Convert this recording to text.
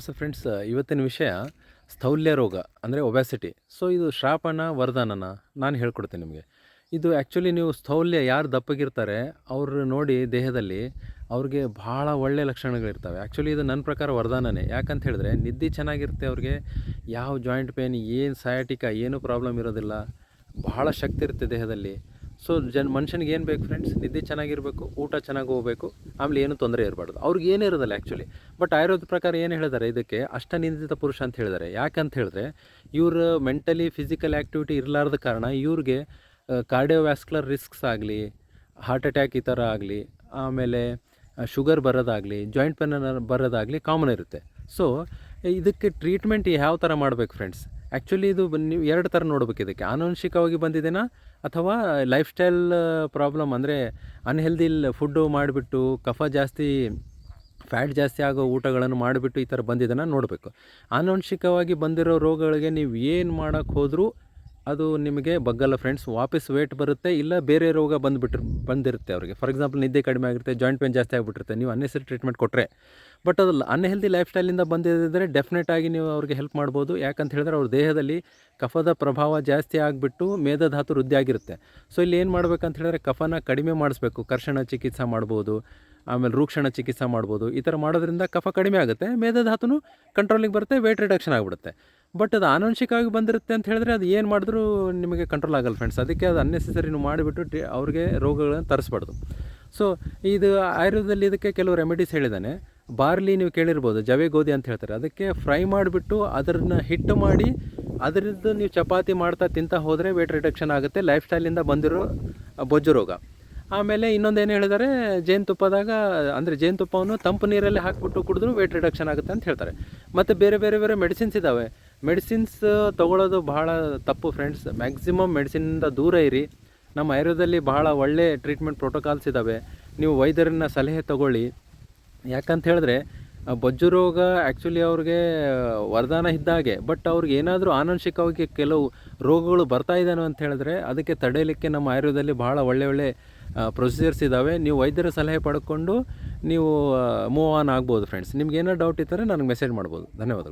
So friends, ಇವತ್ತಿನ ವಿಷಯ ಸ್ಥೌಲ್ಯ ರೋಗ ಅಂದರೆ ಒಬ್ಯಾಸಿಟಿ. ಸೊ ಇದು ಶ್ರಾಪನ ವರದಾನನ ನಾನು ಹೇಳ್ಕೊಡ್ತೀನಿ ನಿಮಗೆ. ಇದು ಆ್ಯಕ್ಚುಲಿ ನೀವು ಸ್ಥೌಲ್ಯ ಯಾರು ದಪ್ಪಗಿರ್ತಾರೆ ಅವ್ರು ನೋಡಿ ದೇಹದಲ್ಲಿ ಅವ್ರಿಗೆ ಭಾಳ ಒಳ್ಳೆಯ ಲಕ್ಷಣಗಳಿರ್ತವೆ. ಆ್ಯಕ್ಚುಲಿ ಇದು ನನ್ನ ಪ್ರಕಾರ ವರದಾನನೇ. ಯಾಕಂತ ಹೇಳಿದ್ರೆ ನಿದ್ದೆ ಚೆನ್ನಾಗಿರುತ್ತೆ ಅವ್ರಿಗೆ, ಯಾವ ಜಾಯಿಂಟ್ ಪೇನ್, ಏನು ಸಯಾಟಿಕ ಏನೂ ಪ್ರಾಬ್ಲಮ್ ಇರೋದಿಲ್ಲ, ಬಹಳ ಶಕ್ತಿ ಇರುತ್ತೆ ದೇಹದಲ್ಲಿ. ಸೊ ಮನುಷ್ಯನಿಗೆ ಏನು ಬೇಕು ಫ್ರೆಂಡ್ಸ್? ನಿದ್ದೆ ಚೆನ್ನಾಗಿರಬೇಕು, ಊಟ ಚೆನ್ನಾಗಿ ಹೋಗಬೇಕು, ಆಮೇಲೆ ಏನೂ ತೊಂದರೆ ಇರಬಾರ್ದು. ಅವ್ರಿಗೆ ಏನೂ ಇರೋದಿಲ್ಲ ಆ್ಯಕ್ಚುಲಿ. ಬಟ್ ಆಯುರ್ವೇದ ಪ್ರಕಾರ ಏನು ಹೇಳಿದ್ದಾರೆ, ಇದಕ್ಕೆ ಅಷ್ಟನಿಂದಿತ ಪುರುಷ ಅಂತ ಹೇಳಿದ್ದಾರೆ. ಯಾಕಂತ ಹೇಳಿದ್ರೆ ಇವರು ಮೆಂಟಲಿ ಫಿಸಿಕಲ್ ಆ್ಯಕ್ಟಿವಿಟಿ ಇರಲಾರ್ದ ಕಾರಣ ಇವ್ರಿಗೆ ಕಾರ್ಡಿಯೋವ್ಯಾಸ್ಕ್ಯುಲರ್ ರಿಸ್ಕ್ಸ್ ಆಗಲಿ, ಹಾರ್ಟ್ ಅಟ್ಯಾಕ್ ಈ ಥರ ಆಗಲಿ, ಆಮೇಲೆ ಶುಗರ್ ಬರೋದಾಗಲಿ, ಜಾಯಿಂಟ್ ಪೇನ್ ಬರೋದಾಗಲಿ ಕಾಮನ್ ಇರುತ್ತೆ. ಸೊ ಇದಕ್ಕೆ ಟ್ರೀಟ್ಮೆಂಟ್ ಯಾವ ಥರ ಮಾಡಬೇಕು ಫ್ರೆಂಡ್ಸ್? ಆ್ಯಕ್ಚುಲಿ ಇದು ನೀವು ಎರಡು ಥರ ನೋಡ್ಬೇಕು. ಇದಕ್ಕೆ ಆನುವಂಶಿಕವಾಗಿ ಬಂದಿದೆನಾ ಅಥವಾ ಲೈಫ್ ಸ್ಟೈಲ್ ಪ್ರಾಬ್ಲಮ್ ಅಂದರೆ ಅನ್ಹೆಲ್ದಿ ಫುಡ್ಡು ಮಾಡಿಬಿಟ್ಟು ಕಫ ಜಾಸ್ತಿ, ಫ್ಯಾಟ್ ಜಾಸ್ತಿ ಆಗೋ ಊಟಗಳನ್ನು ಮಾಡಿಬಿಟ್ಟು ಈ ಥರ ಬಂದಿದ್ದನ್ನು ನೋಡಬೇಕು. ಆನುವಂಶಿಕವಾಗಿ ಬಂದಿರೋ ರೋಗಗಳಿಗೆ ನೀವು ಏನು ಮಾಡೋಕ್ಕೆ ಹೋದರೂ ಅದು ನಿಮಗೆ ಬಗ್ಗಲ್ಲ ಫ್ರೆಂಡ್ಸ್. ವಾಪಸ್ ವೇಟ್ ಬರುತ್ತೆ, ಇಲ್ಲ ಬೇರೆ ರೋಗ ಬಂದಿರುತ್ತೆ ಅವ್ರಿಗೆ. ಫಾರ್ ಎಕ್ಸಾಂಪಲ್ ನಿದ್ದೆ ಕಡಿಮೆ ಆಗಿರುತ್ತೆ, ಜಾಯಿಂಟ್ ಪೇನ್ ಜಾಸ್ತಿ ಆಗಿಬಿಟ್ಟಿರುತ್ತೆ, ನೀವು ಅನ್ನೆಸರಿ ಟ್ರೀಟ್ಮೆಂಟ್ ಕೊಟ್ಟರೆ. ಬಟ್ ಅದು ಅನ್ಹೆಲ್ದಿ ಲೈಫ್ ಸ್ಟೈಲಿಂದ ಬಂದಿದ್ದರೆ ಡೆಫಿನೆಟಾಗಿ ನೀವು ಅವ್ರಿಗೆ ಹೆಲ್ಪ್ ಮಾಡ್ಬೋದು. ಯಾಕಂತ ಹೇಳಿದ್ರೆ ಅವ್ರ ದೇಹದಲ್ಲಿ ಕಫದ ಪ್ರಭಾವ ಜಾಸ್ತಿ ಆಗಿಬಿಟ್ಟು ಮೇಧಧಾತು ವೃದ್ಧಿ ಆಗಿರುತ್ತೆ. ಸೊ ಇಲ್ಲಿ ಏನು ಮಾಡ್ಬೇಕಂತ ಹೇಳಿದ್ರೆ ಕಫನ ಕಡಿಮೆ ಮಾಡಿಸ್ಬೇಕು. ಕರ್ಷಣ ಚಿಕಿತ್ಸೆ ಮಾಡ್ಬೋದು, ಆಮೇಲೆ ರೂಕ್ಷಣ ಚಿಕಿತ್ಸೆ ಮಾಡ್ಬೋದು. ಈ ಥರ ಮಾಡೋದ್ರಿಂದ ಕಫ ಕಡಿಮೆ ಆಗುತ್ತೆ, ಮೇಧಧಾತುನು ಕಂಟ್ರೋಲಿಗೆ ಬರುತ್ತೆ, ವೇಟ್ ರಿಡಕ್ಷನ್ ಆಗಿಬಿಡುತ್ತೆ. ಬಟ್ ಅದು ಆನುವಂಶಿಕವಾಗಿ ಬಂದಿರುತ್ತೆ ಅಂತ ಹೇಳಿದ್ರೆ ಅದು ಏನು ಮಾಡಿದ್ರೂ ನಿಮಗೆ ಕಂಟ್ರೋಲ್ ಆಗಲ್ಲ ಫ್ರೆಂಡ್ಸ್. ಅದಕ್ಕೆ ಅದು ಅನ್ನೆಸೆಸರಿ ನೀವು ಮಾಡಿಬಿಟ್ಟು ಅವ್ರಿಗೆ ರೋಗಗಳನ್ನು ತರಿಸ್ಬಾರ್ದು. ಸೊ ಇದು ಆಯುರ್ವೇದದಲ್ಲಿ ಇದಕ್ಕೆ ಕೆಲವು ರೆಮಿಡೀಸ್ ಹೇಳಿದ್ದಾನೆ. ಬಾರ್ಲಿ ನೀವು ಕೇಳಿರ್ಬೋದು, ಜವೆ ಗೋಧಿ ಅಂತ ಹೇಳ್ತಾರೆ. ಅದಕ್ಕೆ ಫ್ರೈ ಮಾಡಿಬಿಟ್ಟು ಅದನ್ನು ಹಿಟ್ಟು ಮಾಡಿ ಅದರದ್ದು ನೀವು ಚಪಾತಿ ಮಾಡ್ತಾ ತಿಂತಾ ಹೋದರೆ ವೇಟ್ ರಿಡಕ್ಷನ್ ಆಗುತ್ತೆ, ಲೈಫ್ ಸ್ಟೈಲಿಂದ ಬಂದಿರೋ ಬೊಜ್ಜು ರೋಗ. ಆಮೇಲೆ ಇನ್ನೊಂದೇನು ಹೇಳಿದ್ದಾರೆ, ಜೇನುತುಪ್ಪದಾಗ ಅಂದರೆ ಜೇನುತುಪ್ಪವನ್ನು ತಂಪು ನೀರಲ್ಲಿ ಹಾಕಿಬಿಟ್ಟು ಕುಡಿದ್ರೂ ವೇಟ್ ರಿಡಕ್ಷನ್ ಆಗುತ್ತೆ ಅಂತ ಹೇಳ್ತಾರೆ. ಮತ್ತು ಬೇರೆ ಬೇರೆ ಬೇರೆ ಮೆಡಿಸಿನ್ಸ್ ಇದ್ದಾವೆ. ಮೆಡಿಸಿನ್ಸ್ ತೊಗೊಳ್ಳೋದು ಬಹಳ ತಪ್ಪು ಫ್ರೆಂಡ್ಸ್. ಮ್ಯಾಕ್ಸಿಮಮ್ ಮೆಡಿಸಿನಿಂದ ದೂರ ಇರಿ. ನಮ್ಮ ಆಯುರ್ವೇದದಲ್ಲಿ ಬಹಳ ಒಳ್ಳೆ ಟ್ರೀಟ್ಮೆಂಟ್ ಪ್ರೋಟೋಕಾಲ್ಸ್ ಇದ್ದಾವೆ. ನೀವು ವೈದ್ಯರನ್ನ ಸಲಹೆ ತೊಗೊಳ್ಳಿ. ಯಾಕಂತ ಹೇಳಿದ್ರೆ ಬೊಜ್ಜು ರೋಗ ಆ್ಯಕ್ಚುಲಿ ಅವ್ರಿಗೆ ವರದಾನ ಇದ್ದಾಗೆ. ಬಟ್ ಅವ್ರಿಗೆ ಏನಾದರೂ ಆನುವಂಶಿಕವಾಗಿ ಕೆಲವು ರೋಗಗಳು ಬರ್ತಾ ಇದ್ದಾವೆ ಅಂತ ಹೇಳಿದ್ರೆ ಅದಕ್ಕೆ ತಡೆಯಲಿಕ್ಕೆ ನಮ್ಮ ಆಯುರ್ವೇದದಲ್ಲಿ ಭಾಳ ಒಳ್ಳೆ ಪ್ರೊಸೀಜರ್ಸ್ ಇದ್ದಾವೆ. ನೀವು ವೈದ್ಯರ ಸಲಹೆ ಪಡ್ಕೊಂಡು ನೀವು ಮೂವ್ ಆನ್ ಆಗ್ಬೋದು ಫ್ರೆಂಡ್ಸ್. ನಿಮ್ಗೆ ಏನೋ ಡೌಟ್ ಇದ್ದರೆ ನನಗೆ ಮೆಸೇಜ್ ಮಾಡ್ಬೋದು. ಧನ್ಯವಾದಗಳು.